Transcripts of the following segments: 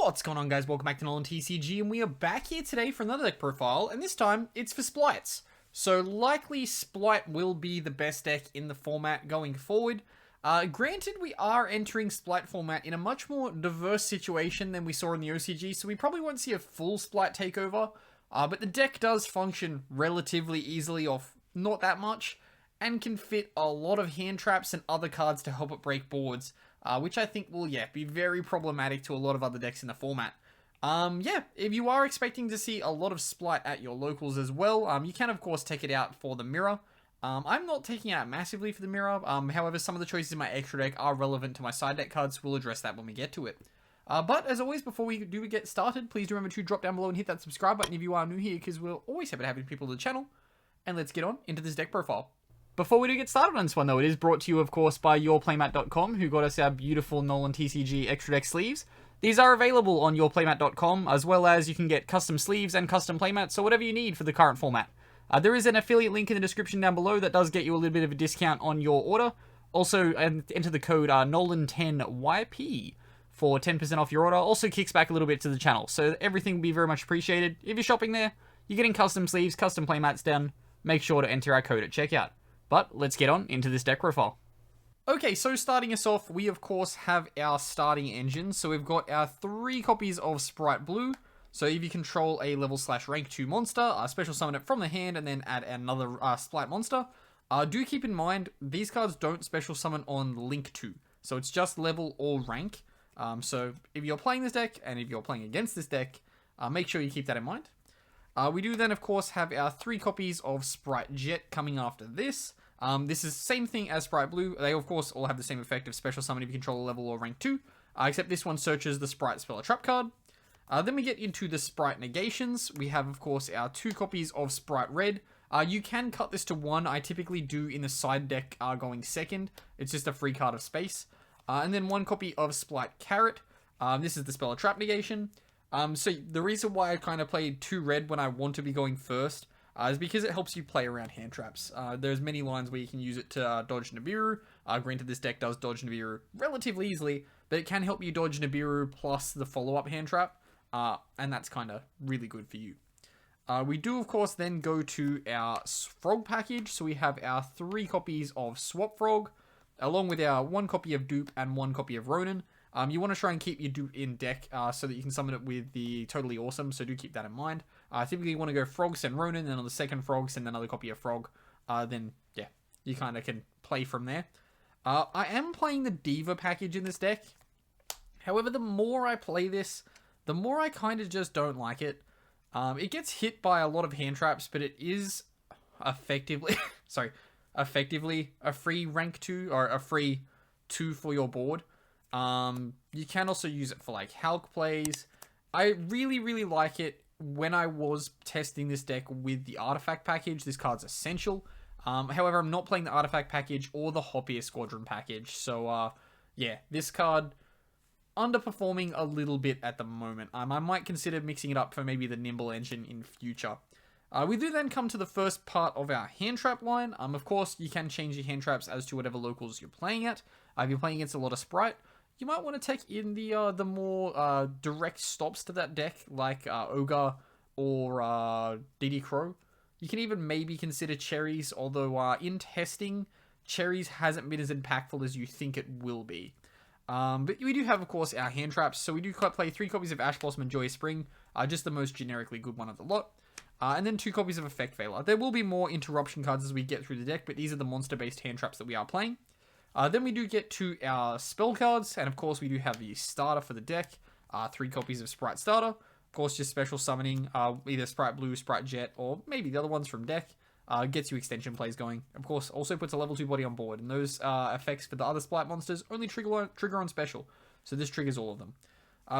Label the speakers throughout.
Speaker 1: What's going on, guys? Welcome back to NolanTCG, and we are back here today for another deck profile, and this time it's for Sprights. So likely Spright will be the best deck in the format going forward. Granted, we are entering Spright format in a much more diverse situation than we saw in the OCG, so we probably won't see a full Spright takeover, but the deck does function relatively easily off not that much, and can fit a lot of hand traps and other cards to help it break boards. Which I think will, be very problematic to a lot of other decks in the format. If you are expecting to see a lot of Spright at your locals as well, you can of course take it out for the mirror. I'm not taking it out massively for the mirror, however some of the choices in my extra deck are relevant to my side deck cards, so we'll address that when we get to it. But as always, before we do get started, please remember to drop down below and hit that subscribe button if you are new here, because we're always happy to have people to the channel. And let's get on into this deck profile. Before we do get started on this one though, it is brought to you of course by yourplaymat.com, who got us our beautiful NolanTCG extra deck sleeves. These are available on yourplaymat.com, as well as you can get custom sleeves and custom playmats, so whatever you need for the current format. There is an affiliate link in the description down below that does get you a little bit of a discount on your order. Also, enter the code NOLAN10YP for 10% off your order. Also kicks back a little bit to the channel, so everything will be very much appreciated. If you're shopping there, you're getting custom sleeves, custom playmats done, make sure to enter our code at checkout. But let's get on into this deck profile. Okay, so starting us off, we of course have our starting engine. So we've got our 3 copies of Spright Blue. So if you control a level/rank 2 monster, special summon it from the hand and then add another Spright monster. Do keep in mind, these cards don't special summon on Link 2. So it's just level or rank. So if you're playing this deck and if you're playing against this deck, make sure you keep that in mind. We do then, of course, have our 3 copies of Spright Jet coming after this. This is the same thing as Spright Blue. They, of course, all have the same effect of special summon if you control a level or rank 2, except this one searches the Spright Spell or Trap card. Then we get into the Spright Negations. We have, of course, our 2 copies of Spright Red. You can cut this to 1. I typically do in the side deck going second. It's just a free card of space. And then 1 copy of Spright Carrot. This is the Spell or Trap Negation. So the reason why I kind of played 2 red when I want to be going first is because it helps you play around hand traps. There's many lines where you can use it to dodge Nibiru. Granted, this deck does dodge Nibiru relatively easily, but it can help you dodge Nibiru plus the follow-up hand trap, and that's kind of really good for you. We do, of course, then go to our Frog package. So we have our 3 copies of Swap Frog, along with our 1 copy of Dupe and 1 copy of Ronin. You want to try and keep your Dupe in deck so that you can summon it with the Totally Awesome, so do keep that in mind. Typically you want to go Frog, send Ronin, then on the second Frog, send another copy of Frog. Then, yeah, you kind of can play from there. I am playing the Diva package in this deck. However, the more I play this, the more I kind of just don't like it. It gets hit by a lot of hand traps, but it is effectively, effectively a free rank 2, or a free 2 for your board. You can also use it for like Hulk plays. I really like it when I was testing this deck with the Artifact package. This card's essential. However, I'm not playing the Artifact package or the Hoppier Squadron package. So, yeah, this card underperforming a little bit at the moment. I might consider mixing it up for maybe the Nimble engine in future. We do then come to the first part of our hand trap line. Of course, you can change your hand traps as to whatever locals you're playing at. If you're playing against a lot of Spright, you might want to take in the more direct stops to that deck, like Ogre or DD Crow. You can even maybe consider Cherries, although in testing, Cherries hasn't been as impactful as you think it will be. But we do have, of course, our hand traps. So we do play 3 copies of Ash Blossom and Joyous Spring, just the most generically good one of the lot. And then 2 copies of Effect Veiler. There will be more interruption cards as we get through the deck, but these are the monster-based hand traps that we are playing. Then we do get to our spell cards, and of course we do have the starter for the deck. 3 copies of Spright Starter. Of course, just special summoning either Spright Blue, Spright Jet, or maybe the other ones from deck. Gets you extension plays going. Of course, also puts a level 2 body on board, and those effects for the other Spright monsters only trigger on special. So this triggers all of them.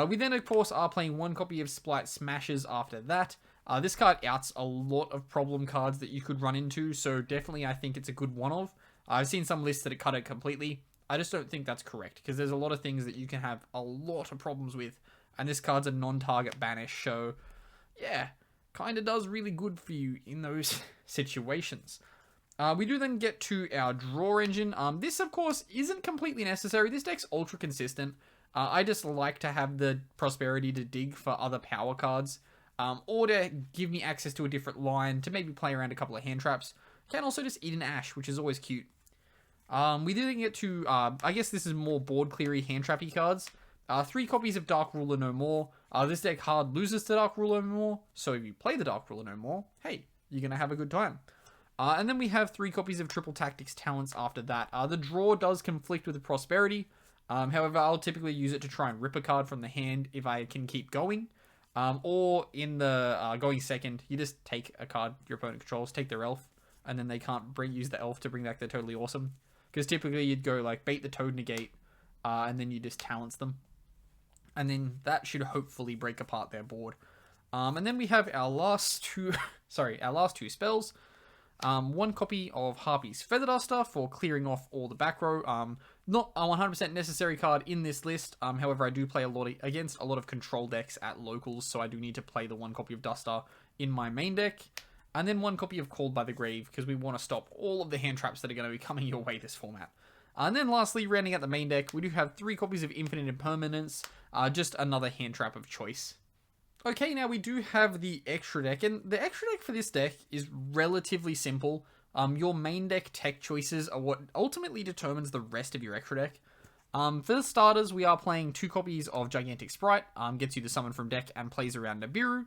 Speaker 1: We then, of course, are playing 1 copy of Spright Smashers after that. This card outs a lot of problem cards that you could run into, so definitely I think it's a good one-of. I've seen some lists that it cut it completely. I just don't think that's correct, because there's a lot of things that you can have a lot of problems with, and this card's a non-target banish, so yeah, kind of does really good for you in those situations. We do then get to our draw engine. This, of course, isn't completely necessary. This deck's ultra consistent. I just like to have the prosperity to dig for other power cards, or to give me access to a different line to maybe play around a couple of hand traps. Can also just eat an Ash, which is always cute. We didn't get to, I guess this is more board cleary hand trappy cards. 3 copies of Dark Ruler No More. This deck hard loses to Dark Ruler No More, so if you play the Dark Ruler No More, hey, you're going to have a good time. And then we have 3 copies of Triple Tactics Talents after that. The draw does conflict with the Prosperity. However, I'll typically use it to try and rip a card from the hand if I can keep going. Or in the going second, you just take a card your opponent controls, take their elf, and then they can't use the elf to bring back their Totally Awesome. Because typically you'd go like bait the Toad Negate, and then you just talents them. And then that should hopefully break apart their board. And then we have our last two, our last 2 spells. 1 copy of Harpy's Feather Duster for clearing off all the back row. Not a 100% necessary card in this list. However, I do play against a lot of control decks at locals, so I do need to play the 1 copy of Duster in my main deck. And then 1 copy of Called by the Grave, because we want to stop all of the hand traps that are going to be coming your way this format. And then lastly, rounding out the main deck, we do have 3 copies of Infinite Impermanence, just another hand trap of choice. Okay, now we do have the extra deck, and the extra deck for this deck is relatively simple. Your main deck tech choices are what ultimately determines the rest of your extra deck. For the starters, we are playing 2 copies of Gigantic Spright, gets you the summon from deck and plays around Nibiru.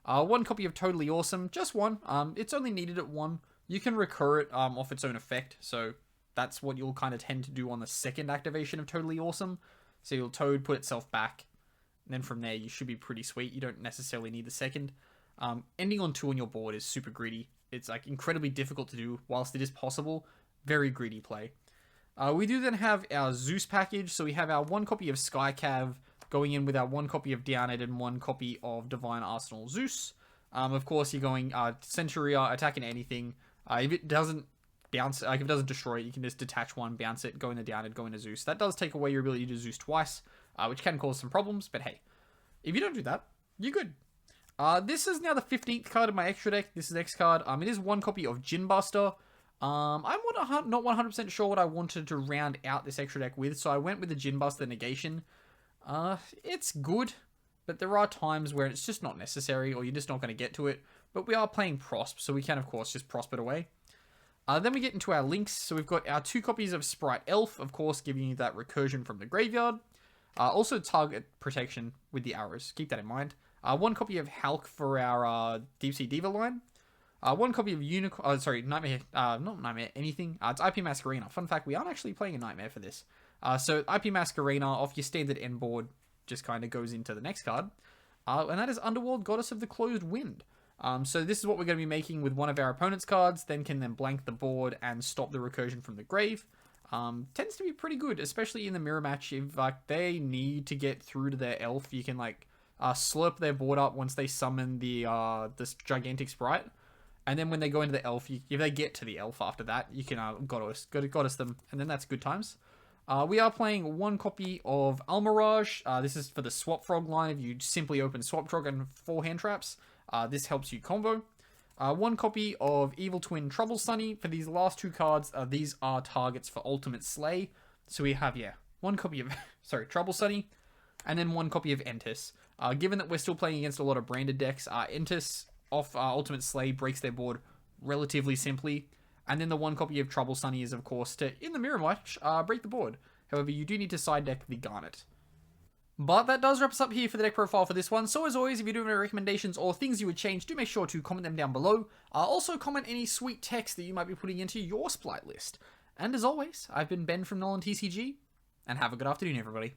Speaker 1: 1 copy of Totally Awesome, just 1. It's only needed at 1. You can recur it off its own effect, so that's what you'll kind of tend to do on the second activation of Totally Awesome. So you'll Toad, put itself back, and then from there you should be pretty sweet. You don't necessarily need the second. Ending on 2 on your board is super greedy. It's like incredibly difficult to do, whilst it is possible. Very greedy play. We do then have our Zeus package, so we have our 1 copy of Skycav going in with our 1 copy of Downed and 1 copy of Divine Arsenal Zeus. Of course, you're going Centuria, attacking anything. If it doesn't bounce, if it doesn't destroy it, you can just detach 1, bounce it, go into Downed, go into Zeus. That does take away your ability to Zeus twice, which can cause some problems, but hey, if you don't do that, you're good. This is now the 15th card of my extra deck. This is the next card. It is 1 copy of Djinn Buster. I'm not 100% sure what I wanted to round out this extra deck with, so I went with the Djinn Buster Negation. It's good, but there are times where it's just not necessary, or you're just not going to get to it. But we are playing Prosp, so we can, of course, just Prosp it away. Then we get into our links. So we've got our 2 copies of Spright Elf, of course, giving you that recursion from the graveyard. Also target protection with the arrows. Keep that in mind. 1 copy of Hulk for our Deep Sea Diva line. 1 copy of Nightmare, not Nightmare, anything. It's IP Masquerena. Fun fact, we aren't actually playing a Nightmare for this. So IP Masquerena off your standard end board just kind of goes into the next card. And that is Underworld Goddess of the Closed Wind. So this is what we're going to be making with one of our opponent's cards, then can blank the board and stop the recursion from the grave. Tends to be pretty good, especially in the mirror match. If they need to get through to their elf, you can slurp their board up once they summon this gigantic Spright. And then when they go into the elf, if they get to the elf after that, you can goddess them, and then that's good times. We are playing 1 copy of Almirage. This is for the Swap Frog line. If you simply open Swap Frog and 4 hand traps, this helps you combo. 1 copy of Evil Twin Trouble Sunny. For these last 2 cards, these are targets for Ultimate Slay. So we have, 1 copy of, Trouble Sunny, and then 1 copy of Entis. Given that we're still playing against a lot of branded decks, Entis off Ultimate Slay breaks their board relatively simply. And then the 1 copy of Trouble Sunny is, of course, to, in the mirror match, break the board. However, you do need to side deck the Garnet. But that does wrap us up here for the deck profile for this one. So as always, if you do have any recommendations or things you would change, do make sure to comment them down below. Also comment any sweet text that you might be putting into your Spright list. And as always, I've been Ben from NolanTCG, and have a good afternoon, everybody.